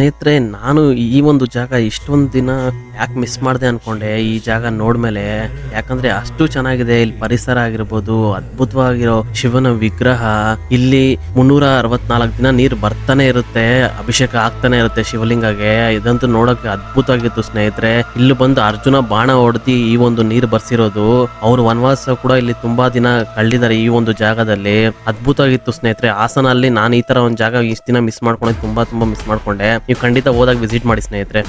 ಸ್ನೇಹಿತರೆ, ನಾನು ಈ ಒಂದು ಜಾಗ ಇಷ್ಟೊಂದು ದಿನ ಯಾಕೆ ಮಿಸ್ ಮಾಡಿದೆ ಅನ್ಕೊಂಡೆ ಈ ಜಾಗ ನೋಡ್ಮೇಲೆ. ಯಾಕಂದ್ರೆ ಅಷ್ಟು ಚೆನ್ನಾಗಿದೆ. ಇಲ್ಲಿ ಪರಿಸರ ಆಗಿರ್ಬೋದು, ಅದ್ಭುತವಾಗಿರೋ ಶಿವನ ವಿಗ್ರಹ, ಇಲ್ಲಿ 364 ದಿನ ನೀರು ಬರ್ತಾನೆ ಇರುತ್ತೆ, ಅಭಿಷೇಕ ಆಗ್ತಾನೆ ಇರುತ್ತೆ ಶಿವಲಿಂಗಗೆ. ಇದಂತೂ ನೋಡಕ್ಕೆ ಅದ್ಭುತವಾಗಿತ್ತು ಸ್ನೇಹಿತರೆ. ಇಲ್ಲಿ ಬಂದು ಅರ್ಜುನ ಬಾಣ ಹೊಡೆದಿ ಈ ಒಂದು ನೀರು ಬರ್ಸಿರೋದು. ಅವ್ರು ವನವಾಸ ಕೂಡ ಇಲ್ಲಿ ತುಂಬಾ ದಿನ ಕಳೆದಿದ್ದಾರೆ ಈ ಒಂದು ಜಾಗದಲ್ಲಿ. ಅದ್ಭುತವಾಗಿತ್ತು ಸ್ನೇಹಿತರೆ. ಹಾಸನಲ್ಲಿ ನಾನು ಈ ತರ ಒಂದು ಜಾಗ ಇಷ್ಟು ದಿನ ಮಿಸ್ ಮಾಡ್ಕೊಂಡೆ, ತುಂಬಾ ಮಿಸ್ ಮಾಡ್ಕೊಂಡೆ. ನೀವು ಖಂಡಿತ ಹೋದಾಗ ವಿಸಿಟ್ ಮಾಡಿ ಸ್ನೇಹಿತರೆ.